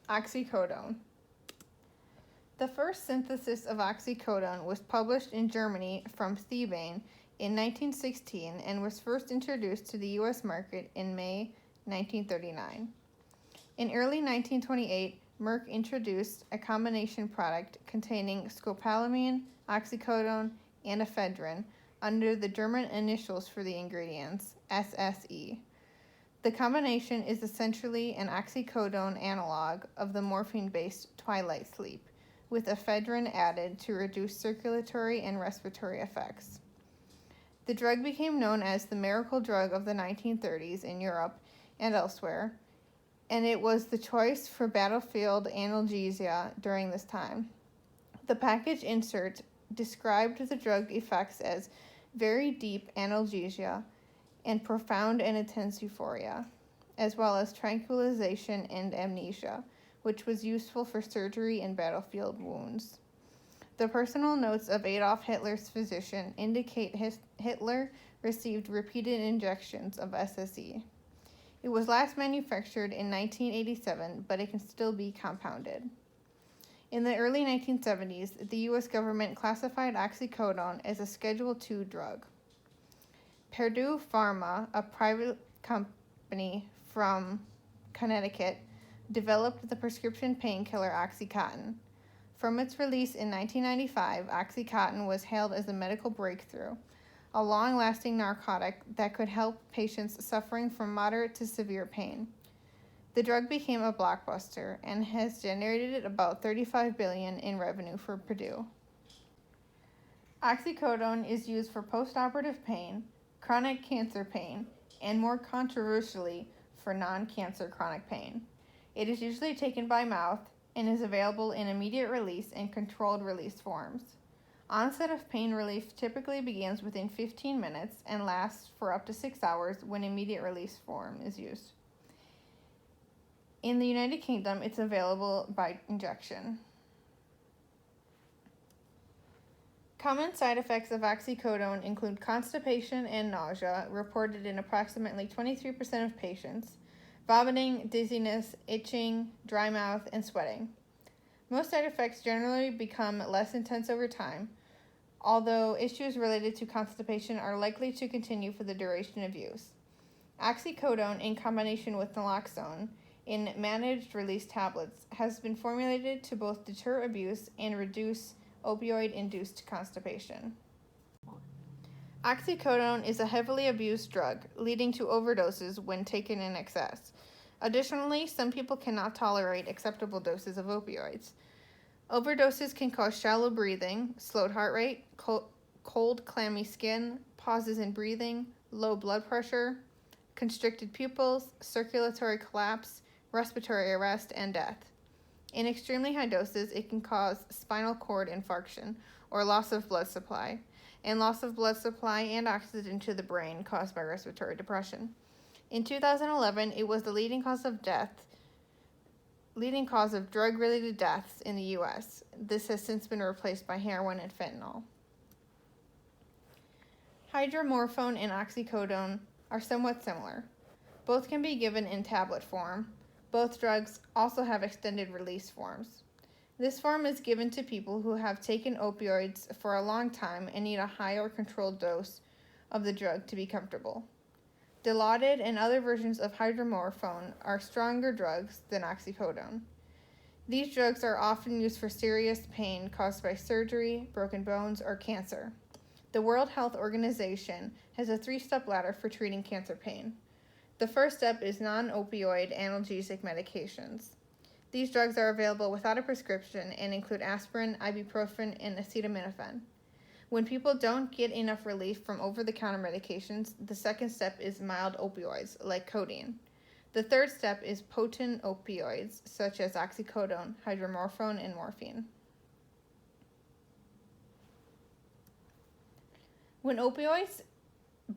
Oxycodone. The first synthesis of oxycodone was published in Germany from thebaine in 1916 and was first introduced to the U.S. market in May 1939. In early 1928, Merck introduced a combination product containing scopolamine, oxycodone, and ephedrine under the German initials for the ingredients, SSE. The combination is essentially an oxycodone analog of the morphine-based twilight sleep, with ephedrine added to reduce circulatory and respiratory effects. The drug became known as the miracle drug of the 1930s in Europe and elsewhere, and it was the choice for battlefield analgesia during this time. The package insert described the drug effects as very deep analgesia and profound and intense euphoria, as well as tranquilization and amnesia, which was useful for surgery and battlefield wounds. The personal notes of Adolf Hitler's physician indicate Hitler received repeated injections of SSE. It was last manufactured in 1987, but it can still be compounded. In the early 1970s, the U.S. government classified oxycodone as a Schedule II drug. Purdue Pharma, a private company from Connecticut, developed the prescription painkiller Oxycontin. From its release in 1995, Oxycontin was hailed as a medical breakthrough, a long-lasting narcotic that could help patients suffering from moderate to severe pain. The drug became a blockbuster and has generated about $35 billion in revenue for Purdue. Oxycodone is used for postoperative pain, chronic cancer pain, and more controversially, for non-cancer chronic pain. It is usually taken by mouth and is available in immediate release and controlled release forms. Onset of pain relief typically begins within 15 minutes and lasts for up to 6 hours when immediate release form is used. In the United Kingdom, it's available by injection. Common side effects of oxycodone include constipation and nausea, reported in approximately 23% of patients, vomiting, dizziness, itching, dry mouth, and sweating. Most side effects generally become less intense over time, although issues related to constipation are likely to continue for the duration of use. Oxycodone, in combination with naloxone, in managed release tablets, has been formulated to both deter abuse and reduce opioid-induced constipation. Oxycodone is a heavily abused drug, leading to overdoses when taken in excess. Additionally, some people cannot tolerate acceptable doses of opioids. Overdoses can cause shallow breathing, slowed heart rate, cold, clammy skin, pauses in breathing, low blood pressure, constricted pupils, circulatory collapse, respiratory arrest, and death. In extremely high doses, it can cause spinal cord infarction or loss of blood supply, and loss of blood supply and oxygen to the brain caused by respiratory depression. In 2011, it was the leading cause of drug-related deaths in the U.S. This has since been replaced by heroin and fentanyl. Hydromorphone and oxycodone are somewhat similar. Both can be given in tablet form. Both drugs also have extended release forms. This form is given to people who have taken opioids for a long time and need a high or controlled dose of the drug to be comfortable. Dilaudid and other versions of hydromorphone are stronger drugs than oxycodone. These drugs are often used for serious pain caused by surgery, broken bones, or cancer. The World Health Organization has a 3-step ladder for treating cancer pain. The first step is non-opioid analgesic medications. These drugs are available without a prescription and include aspirin, ibuprofen, and acetaminophen. When people don't get enough relief from over-the-counter medications, the second step is mild opioids, like codeine. The third step is potent opioids, such as oxycodone, hydromorphone, and morphine. When opioids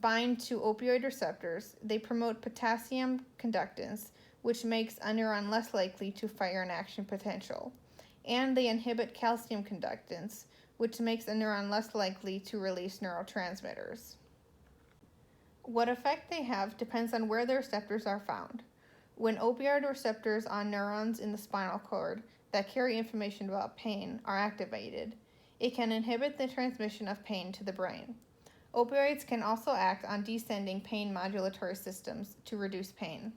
bind to opioid receptors, they promote potassium conductance, which makes a neuron less likely to fire an action potential, and they inhibit calcium conductance, which makes a neuron less likely to release neurotransmitters. What effect they have depends on where the receptors are found. When opioid receptors on neurons in the spinal cord that carry information about pain are activated, it can inhibit the transmission of pain to the brain. Opioids can also act on descending pain modulatory systems to reduce pain.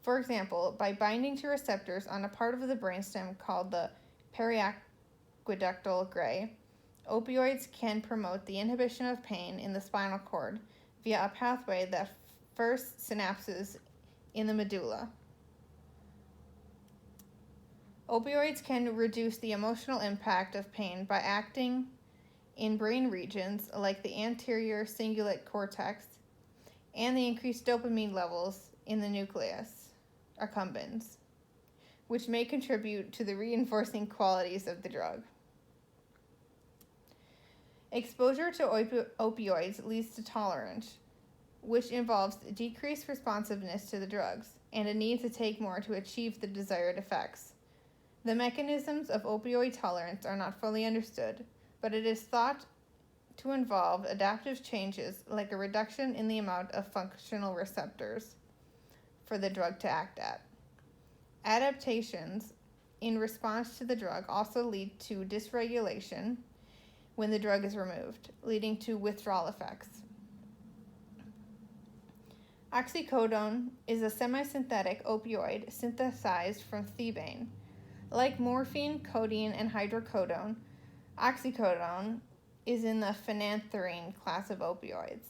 For example, by binding to receptors on a part of the brainstem called the periaqueductal gray, opioids can promote the inhibition of pain in the spinal cord via a pathway that first synapses in the medulla. Opioids can reduce the emotional impact of pain by acting in brain regions like the anterior cingulate cortex and the increased dopamine levels in the nucleus accumbens, which may contribute to the reinforcing qualities of the drug. Exposure to opioids leads to tolerance, which involves decreased responsiveness to the drugs and a need to take more to achieve the desired effects. The mechanisms of opioid tolerance are not fully understood, but it is thought to involve adaptive changes like a reduction in the amount of functional receptors for the drug to act at. Adaptations in response to the drug also lead to dysregulation when the drug is removed, leading to withdrawal effects. Oxycodone is a semisynthetic opioid synthesized from thebaine. Like morphine, codeine, and hydrocodone, oxycodone is in the phenanthrene class of opioids.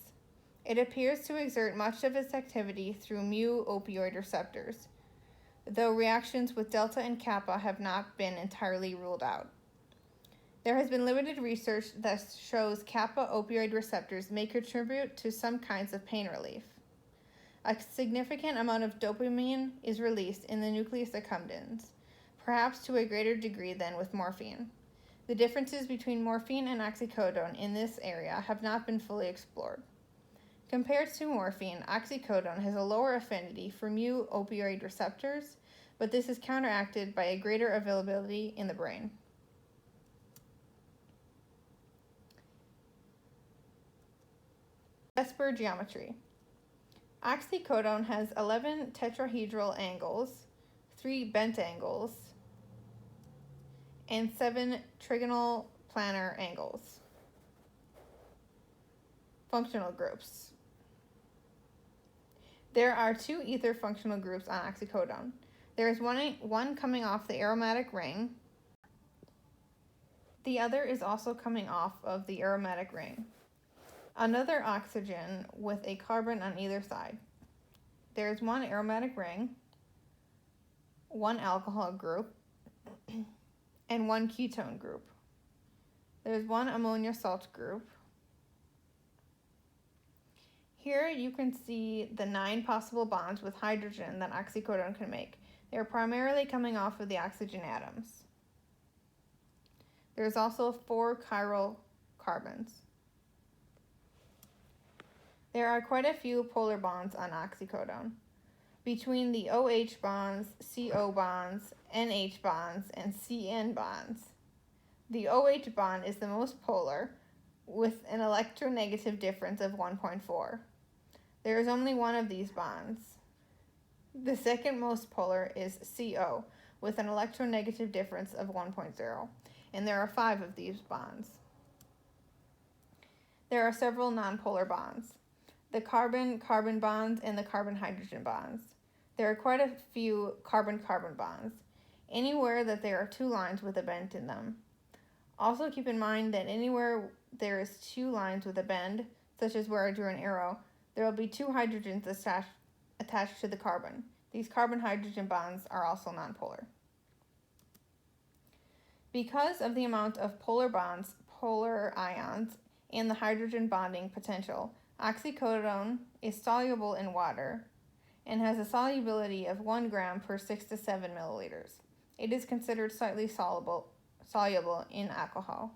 It appears to exert much of its activity through mu-opioid receptors, though reactions with delta and kappa have not been entirely ruled out. There has been limited research that shows kappa opioid receptors may contribute to some kinds of pain relief. A significant amount of dopamine is released in the nucleus accumbens, perhaps to a greater degree than with morphine. The differences between morphine and oxycodone in this area have not been fully explored. Compared to morphine, oxycodone has a lower affinity for mu-opioid receptors, but this is counteracted by a greater availability in the brain. Vesper geometry. Oxycodone has 11 tetrahedral angles, 3 bent angles, and 7 trigonal planar angles. Functional groups. There are 2 ether functional groups on oxycodone. There is one coming off the aromatic ring. The other is also coming off of the aromatic ring. Another oxygen with a carbon on either side. There is 1 aromatic ring, 1 alcohol group, and 1 ketone group. There's 1 ammonia salt group. Here you can see the 9 possible bonds with hydrogen that oxycodone can make. They are primarily coming off of the oxygen atoms. There's also 4 chiral carbons. There are quite a few polar bonds on oxycodone. Between the OH bonds, CO bonds, NH bonds, and CN bonds. The OH bond is the most polar, with an electronegative difference of 1.4. There is only 1 of these bonds. The second most polar is CO, with an electronegative difference of 1.0, and there are 5 of these bonds. There are several nonpolar bonds, the carbon-carbon bonds and the carbon-hydrogen bonds. There are quite a few carbon-carbon bonds, anywhere that there are 2 lines with a bend in them. Also keep in mind that anywhere there is 2 lines with a bend, such as where I drew an arrow, there will be 2 hydrogens attached to the carbon. These carbon-hydrogen bonds are also nonpolar. Because of the amount of polar bonds, polar ions, and the hydrogen bonding potential, oxycodone is soluble in water and has a solubility of 1 gram per 6 to 7 milliliters. It is considered slightly soluble in alcohol.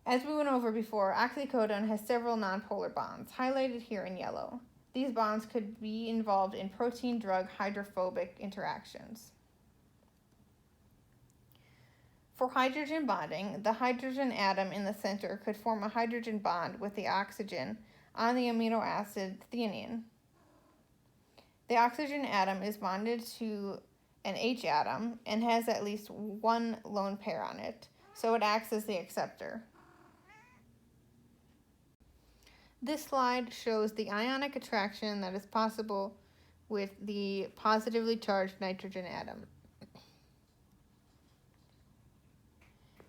As we went over before, oxycodone has several nonpolar bonds, highlighted here in yellow. These bonds could be involved in protein-drug hydrophobic interactions. For hydrogen bonding, the hydrogen atom in the center could form a hydrogen bond with the oxygen on the amino acid theanine. The oxygen atom is bonded to an H atom and has at least one lone pair on it, so it acts as the acceptor. This slide shows the ionic attraction that is possible with the positively charged nitrogen atom.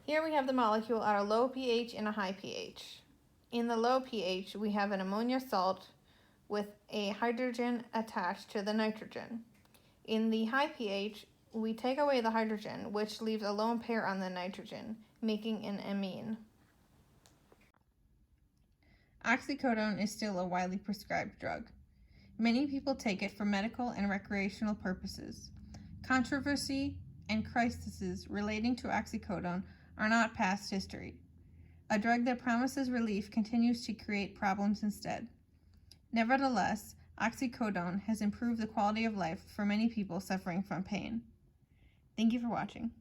Here we have the molecule at a low pH and a high pH. In the low pH, we have an ammonia salt with a hydrogen attached to the nitrogen. In the high pH, we take away the hydrogen, which leaves a lone pair on the nitrogen, making an amine. Oxycodone is still a widely prescribed drug. Many people take it for medical and recreational purposes. Controversy and crises relating to oxycodone are not past history. A drug that promises relief continues to create problems instead. Nevertheless, oxycodone has improved the quality of life for many people suffering from pain. Thank you for watching.